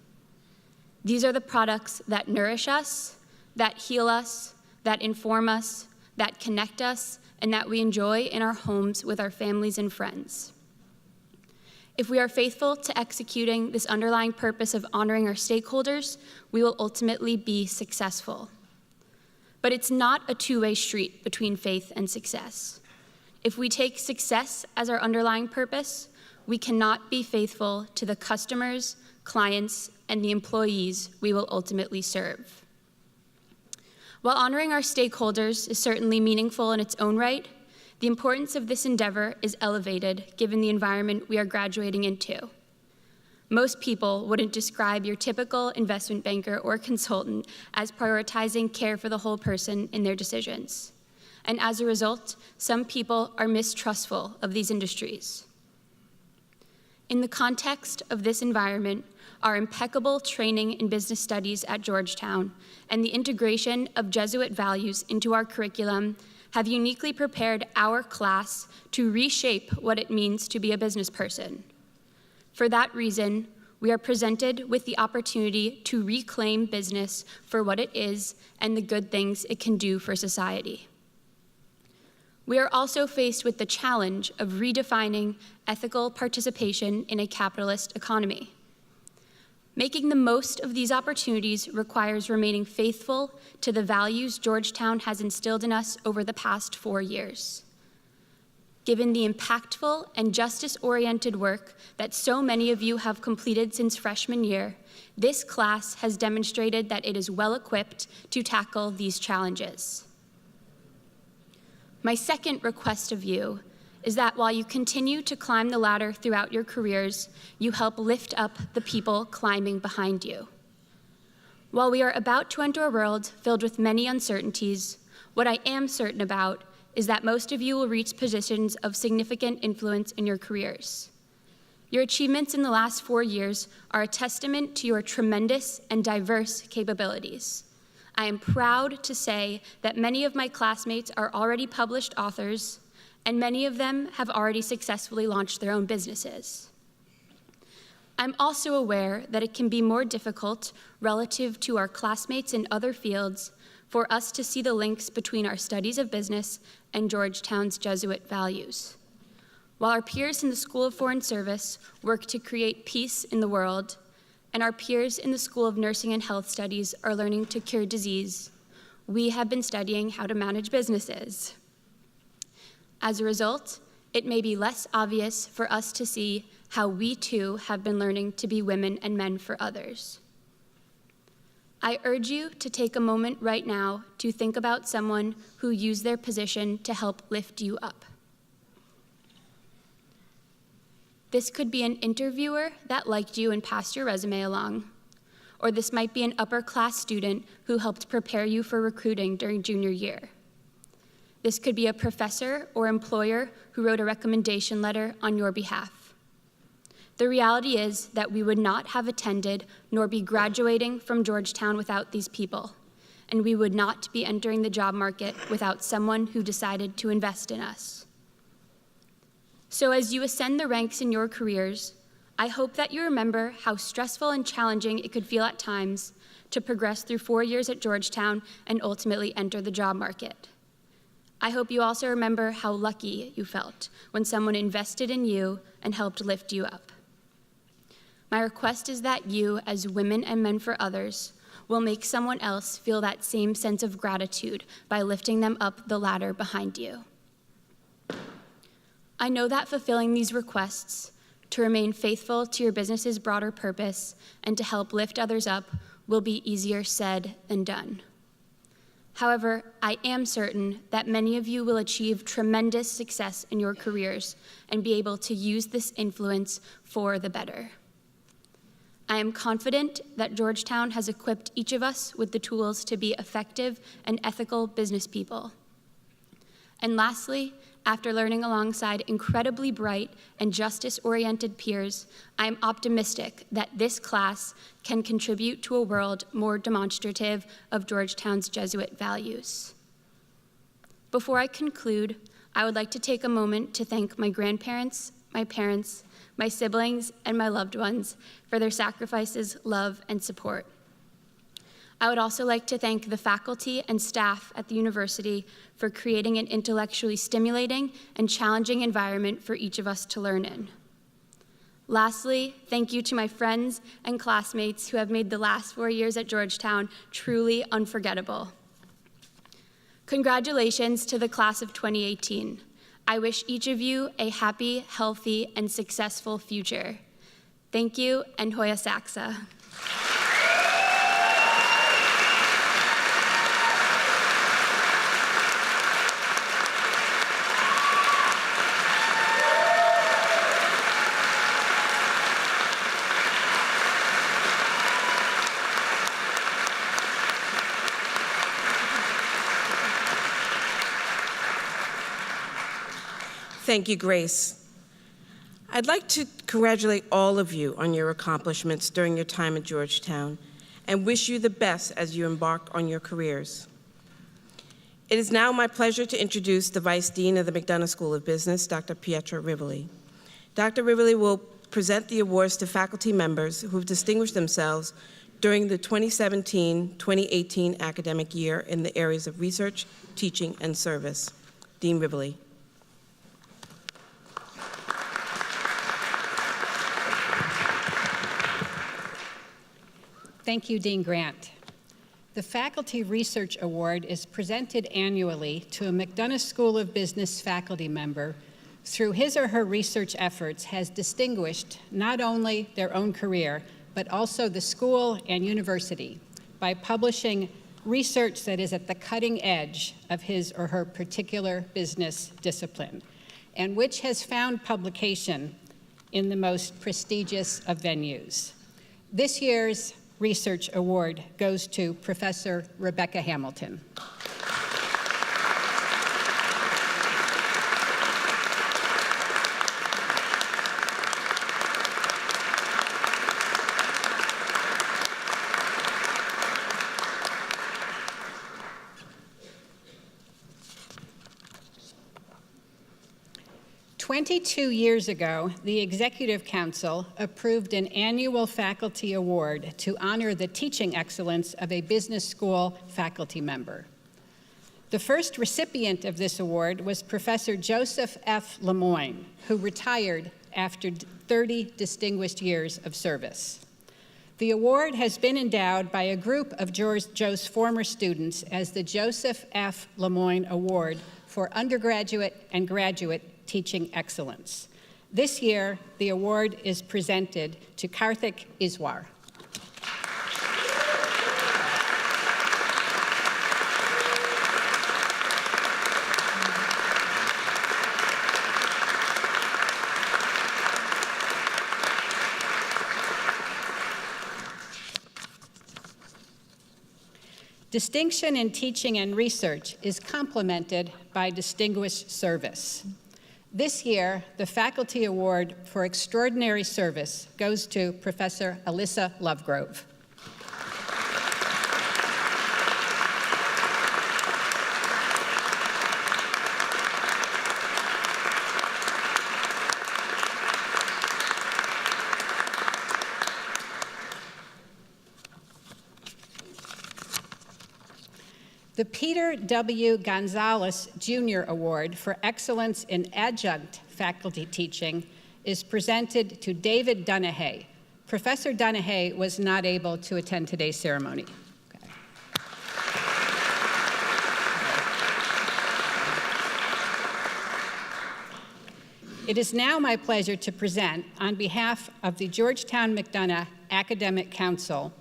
These are the products that nourish us, that heal us, that inform us, that connect us, and that we enjoy in our homes with our families and friends. If we are faithful to executing this underlying purpose of honoring our stakeholders, we will ultimately be successful. But it's not a two-way street between faith and success. If we take success as our underlying purpose, we cannot be faithful to the customers, clients, and the employees we will ultimately serve. While honoring our stakeholders is certainly meaningful in its own right, The importance of this endeavor is elevated given the environment we are graduating into. Most people wouldn't describe your typical investment banker or consultant as prioritizing care for the whole person in their decisions. And as a result, some people are mistrustful of these industries. In the context of this environment, our impeccable training in business studies at Georgetown and the integration of Jesuit values into our curriculum have uniquely prepared our class to reshape what it means to be a business person. For that reason, we are presented with the opportunity to reclaim business for what it is and the good things it can do for society. We are also faced with the challenge of redefining ethical participation in a capitalist economy. Making the most of these opportunities requires remaining faithful to the values Georgetown has instilled in us over the past 4 years. Given the impactful and justice-oriented work that so many of you have completed since freshman year, this class has demonstrated that it is well-equipped to tackle these challenges. My second request of you is that while you continue to climb the ladder throughout your careers, you help lift up the people climbing behind you. While we are about to enter a world filled with many uncertainties, what I am certain about is that most of you will reach positions of significant influence in your careers. Your achievements in the last 4 years are a testament to your tremendous and diverse capabilities. I am proud to say that many of my classmates are already published authors, and many of them have already successfully launched their own businesses. I'm also aware that it can be more difficult relative to our classmates in other fields for us to see the links between our studies of business and Georgetown's Jesuit values. While our peers in the School of Foreign Service work to create peace in the world, and our peers in the School of Nursing and Health Studies are learning to cure disease, we have been studying how to manage businesses. As a result, it may be less obvious for us to see how we too have been learning to be women and men for others. I urge you to take a moment right now to think about someone who used their position to help lift you up. This could be an interviewer that liked you and passed your resume along, or this might be an upper-class student who helped prepare you for recruiting during junior year. This could be a professor or employer who wrote a recommendation letter on your behalf. The reality is that we would not have attended nor be graduating from Georgetown without these people, and we would not be entering the job market without someone who decided to invest in us. So as you ascend the ranks in your careers, I hope that you remember how stressful and challenging it could feel at times to progress through 4 years at Georgetown and ultimately enter the job market. I hope you also remember how lucky you felt when someone invested in you and helped lift you up. My request is that you, as women and men for others, will make someone else feel that same sense of gratitude by lifting them up the ladder behind you. I know that fulfilling these requests, to remain faithful to your business's broader purpose and to help lift others up, will be easier said than done. However, I am certain that many of you will achieve tremendous success in your careers and be able to use this influence for the better. I am confident that Georgetown has equipped each of us with the tools to be effective and ethical business people. And lastly, after learning alongside incredibly bright and justice-oriented peers, I am optimistic that this class can contribute to a world more demonstrative of Georgetown's Jesuit values. Before I conclude, I would like to take a moment to thank my grandparents, my parents, my siblings, and my loved ones for their sacrifices, love, and support. I would also like to thank the faculty and staff at the university for creating an intellectually stimulating and challenging environment for each of us to learn in. Lastly, thank you to my friends and classmates who have made the last 4 years at Georgetown truly unforgettable. Congratulations to the class of 2018. I wish each of you a happy, healthy, and successful future. Thank you, and Hoya Saxa. Thank you, Grace. I'd like to congratulate all of you on your accomplishments during your time at Georgetown and wish you the best as you embark on your careers. It is now my pleasure to introduce the Vice Dean of the McDonough School of Business, Dr. Pietro Rivoli. Dr. Rivoli will present the awards to faculty members who have distinguished themselves during the 2017-2018 academic year in the areas of research, teaching, and service. Dean Rivoli. Thank you, Dean Grant. The Faculty Research Award is presented annually to a McDonough School of Business faculty member through his or her research efforts has distinguished not only their own career, but also the school and university by publishing research that is at the cutting edge of his or her particular business discipline, and which has found publication in the most prestigious of venues. This year's Research Award goes to Professor Rebecca Hamilton. "22 years ago, the Executive Council approved an annual faculty award to honor the teaching excellence of a business school faculty member. The first recipient of this award was Professor Joseph F. Lemoyne, who retired after 30 distinguished years of service. The award has been endowed by a group of Joe's former students as the Joseph F. Lemoyne Award for Undergraduate and Graduate Teaching Excellence. This year, the award is presented to Karthik Iswar. Distinction in teaching and research is complemented by distinguished service. This year, the Faculty Award for Extraordinary Service goes to Professor Alyssa Lovegrove. The Peter W. Gonzalez Jr. Award for Excellence in Adjunct Faculty Teaching is presented to David Dunahay. Professor Dunahay was not able to attend today's ceremony. Okay. It is now my pleasure to present, on behalf of the Georgetown McDonough Academic Council,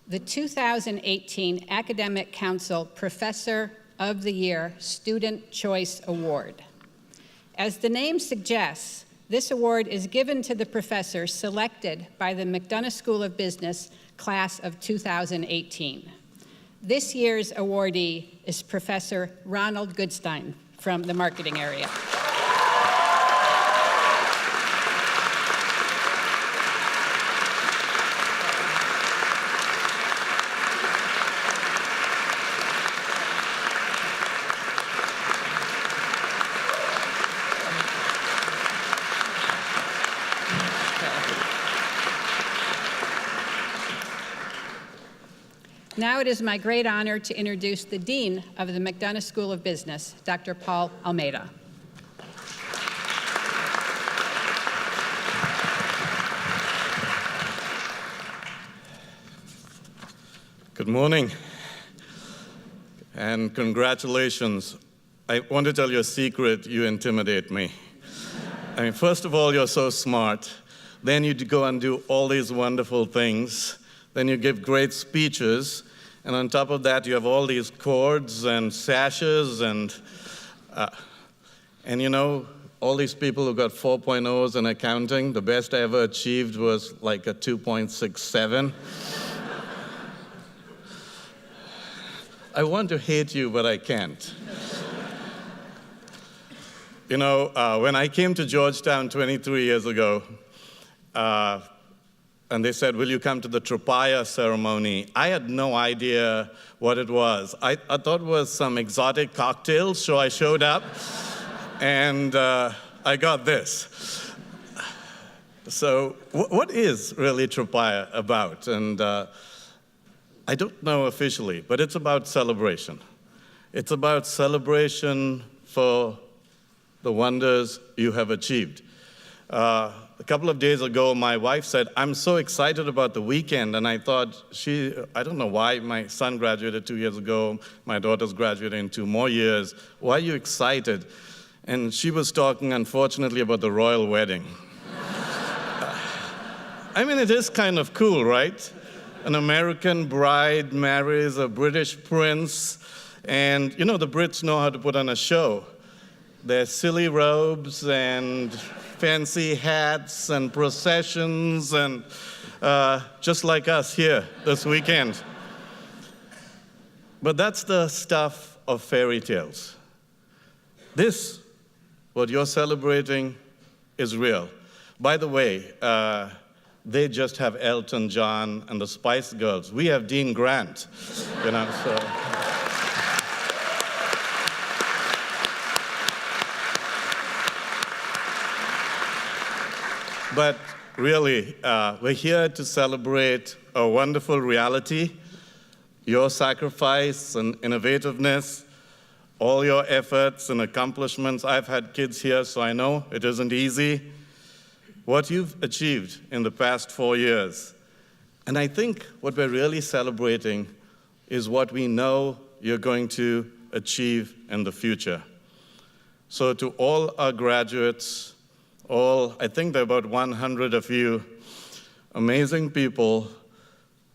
the 2018 Academic Council Professor of the Year Student Choice Award. As the name suggests, this award is given to the professor selected by the McDonough School of Business class of 2018. This year's awardee is Professor Ronald Goodstein from the marketing area. Now it is my great honor to introduce the Dean of the McDonough School of Business, Dr. Paul Almeida. Good morning, and congratulations. I want to tell you a secret: you intimidate me. I mean, first of all, you're so smart. Then you go and do all these wonderful things. Then you give great speeches. And on top of that, you have all these cords and sashes and you know, all these people who got 4.0s in accounting. The best I ever achieved was like a 2.67. I want to hate you, but I can't. You know, when I came to Georgetown 23 years ago, and they said, will you come to the Tropaia ceremony? I had no idea what it was. I thought it was some exotic cocktail, so I showed up, and I got this. So what is really Tropaia about? And I don't know officially, but it's about celebration. It's about celebration for the wonders you have achieved. A couple of days ago, my wife said, I'm so excited about the weekend, and I thought, I don't know why, my son graduated 2 years ago, my daughter's graduating in 2 more years, why are you excited? And she was talking, unfortunately, about the royal wedding. I mean, it is kind of cool, right? An American bride marries a British prince, and you know, the Brits know how to put on a show. Their silly robes and fancy hats and processions, and just like us here this weekend. But that's the stuff of fairy tales. This, what you're celebrating, is real. By the way, they just have Elton John and the Spice Girls. We have Dean Grant, you know, so. But really, we're here to celebrate a wonderful reality, your sacrifice and innovativeness, all your efforts and accomplishments. I've had kids here, so I know it isn't easy. What you've achieved in the past 4 years. And I think what we're really celebrating is what we know you're going to achieve in the future. So to all our graduates, I think there are about 100 of you, amazing people,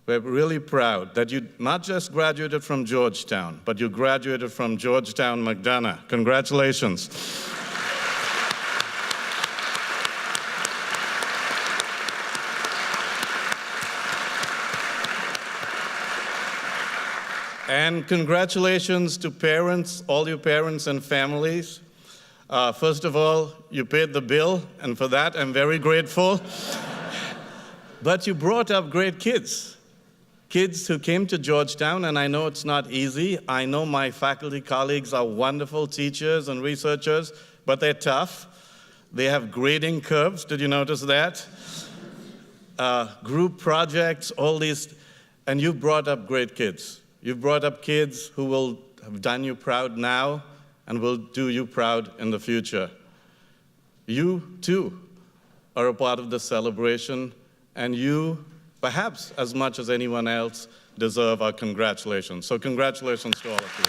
we're really proud that you not just graduated from Georgetown, but you graduated from Georgetown McDonough. Congratulations. And congratulations to parents, all your parents and families. First of all, you paid the bill, and for that, I'm very grateful. But you brought up great kids who came to Georgetown, and I know it's not easy. I know my faculty colleagues are wonderful teachers and researchers, but they're tough. They have grading curves. Did you notice that? Group projects, all these, and you brought up great kids. You've brought up kids who will have done you proud now and will do you proud in the future. You, too, are a part of the celebration, and you, perhaps as much as anyone else, deserve our congratulations. So congratulations to all of you.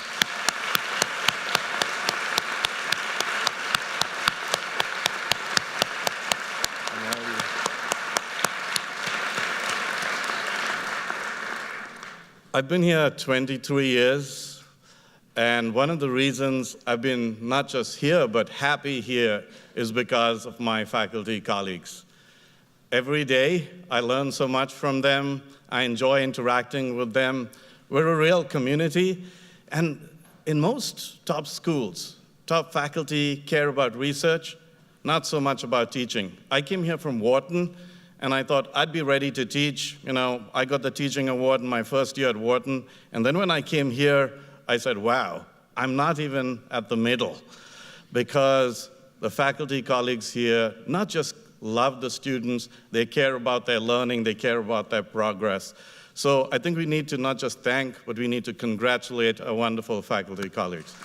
I've been here 23 years, and one of the reasons I've been not just here, but happy here is because of my faculty colleagues. Every day, I learn so much from them. I enjoy interacting with them. We're a real community, and in most top schools, top faculty care about research, not so much about teaching. I came here from Wharton, and I thought I'd be ready to teach. You know, I got the teaching award in my first year at Wharton, and then when I came here, I said, wow, I'm not even at the middle, because the faculty colleagues here not just love the students, they care about their learning, they care about their progress. So I think we need to not just thank, but we need to congratulate our wonderful faculty colleagues.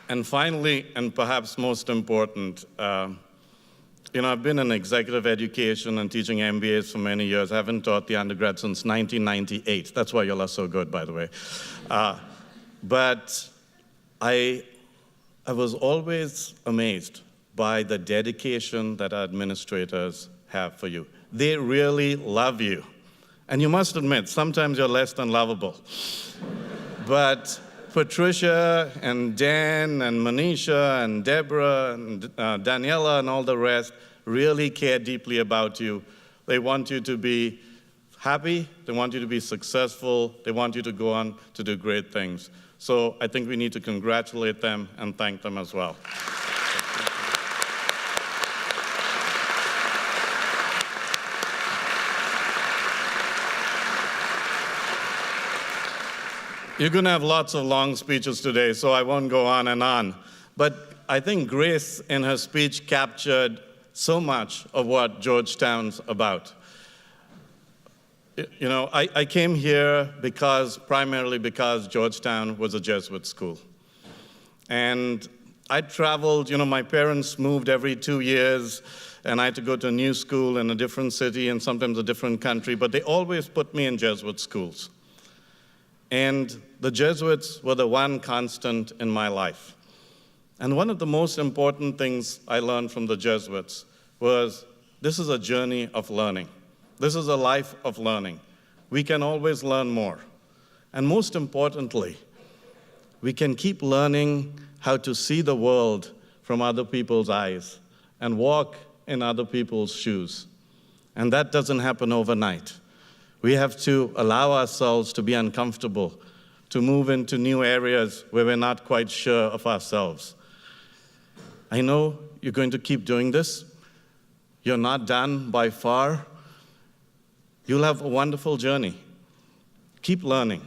And finally, and perhaps most important, I've been in executive education and teaching MBAs for many years. I haven't taught the undergrad since 1998. That's why y'all are so good, by the way. But I was always amazed by the dedication that our administrators have for you. They really love you. And you must admit, sometimes you're less than lovable. But Patricia and Dan and Manisha and Deborah and Daniela and all the rest really care deeply about you. They want you to be happy, they want you to be successful, they want you to go on to do great things. So I think we need to congratulate them and thank them as well. You're going to have lots of long speeches today, so I won't go on and on. But I think Grace, in her speech, captured so much of what Georgetown's about. You know, I came here primarily because Georgetown was a Jesuit school. And I traveled, my parents moved every 2 years, and I had to go to a new school in a different city and sometimes a different country, but they always put me in Jesuit schools. And the Jesuits were the one constant in my life. And one of the most important things I learned from the Jesuits was this is a journey of learning. This is a life of learning. We can always learn more. And most importantly, we can keep learning how to see the world from other people's eyes and walk in other people's shoes. And that doesn't happen overnight. We have to allow ourselves to be uncomfortable, to move into new areas where we're not quite sure of ourselves. I know you're going to keep doing this. You're not done by far. You'll have a wonderful journey. Keep learning.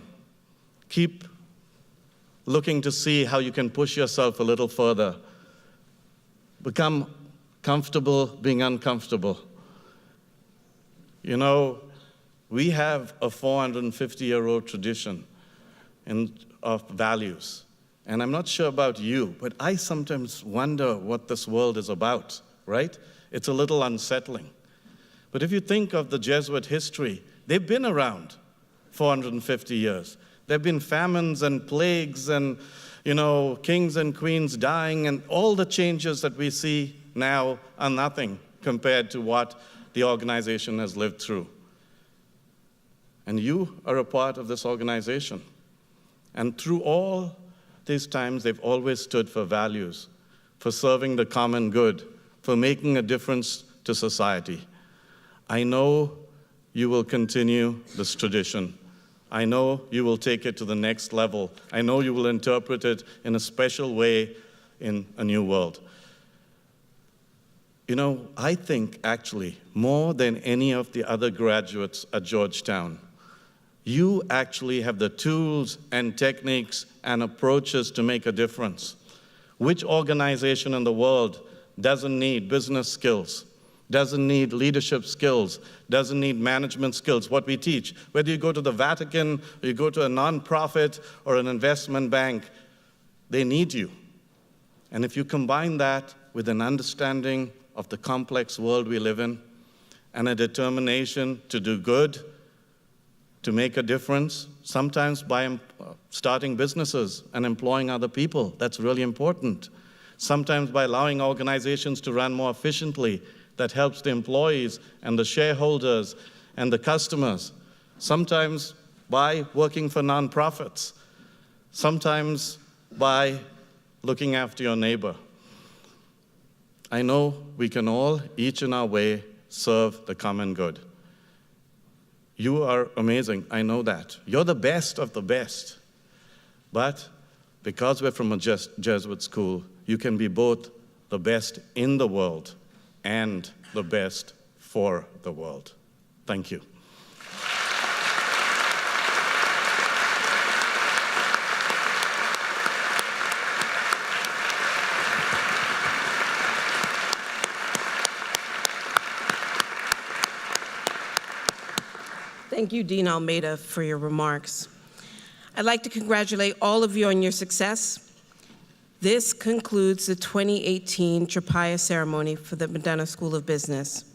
Keep looking to see how you can push yourself a little further. Become comfortable being uncomfortable. We have a 450-year-old tradition of values. And I'm not sure about you, but I sometimes wonder what this world is about, right? It's a little unsettling. But if you think of the Jesuit history, they've been around 450 years. There have been famines and plagues and, kings and queens dying, and all the changes that we see now are nothing compared to what the organization has lived through. And you are a part of this organization. And through all these times, they've always stood for values, for serving the common good, for making a difference to society. I know you will continue this tradition. I know you will take it to the next level. I know you will interpret it in a special way in a new world. I think actually more than any of the other graduates at Georgetown, you actually have the tools and techniques and approaches to make a difference. Which organization in the world doesn't need business skills, doesn't need leadership skills, doesn't need management skills, what we teach? Whether you go to the Vatican, or you go to a nonprofit or an investment bank, they need you. And if you combine that with an understanding of the complex world we live in and a determination to do good, to make a difference, sometimes by starting businesses and employing other people. That's really important. Sometimes by allowing organizations to run more efficiently. That helps the employees and the shareholders and the customers. Sometimes by working for nonprofits. Sometimes by looking after your neighbor. I know we can all, each in our way, serve the common good. You are amazing, I know that. You're the best of the best. But because we're from a Jesuit school, you can be both the best in the world and the best for the world. Thank you. Thank you, Dean Almeida, for your remarks. I'd like to congratulate all of you on your success. This concludes the 2018 Tropaia ceremony for the McDonough School of Business.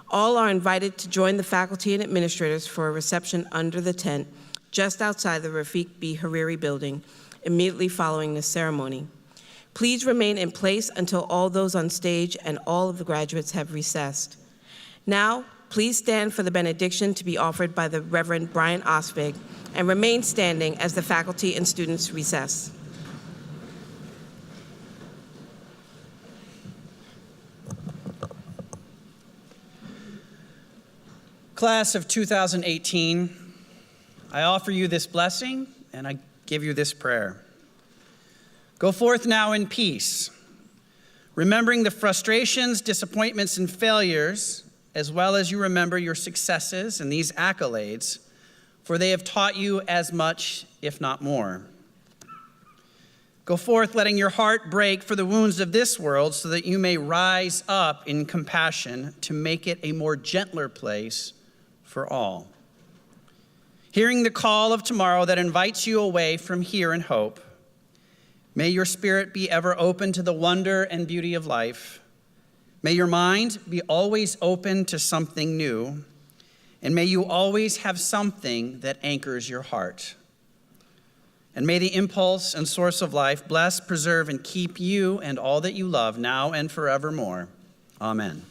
All are invited to join the faculty and administrators for a reception under the tent just outside the Rafiq B. Hariri building immediately following the ceremony. Please remain in place until all those on stage and all of the graduates have recessed. Now, Please stand for the benediction to be offered by the Reverend Brian Osvig and remain standing as the faculty and students recess. Class of 2018, I offer you this blessing and I give you this prayer. Go forth now in peace, remembering the frustrations, disappointments, and failures, as well as you remember your successes and these accolades, for they have taught you as much, if not more. Go forth letting your heart break for the wounds of this world so that you may rise up in compassion to make it a more gentler place for all. Hearing the call of tomorrow that invites you away from here in hope, may your spirit be ever open to the wonder and beauty of life. May your mind be always open to something new, and may you always have something that anchors your heart. And may the impulse and source of life bless, preserve, and keep you and all that you love now and forevermore. Amen.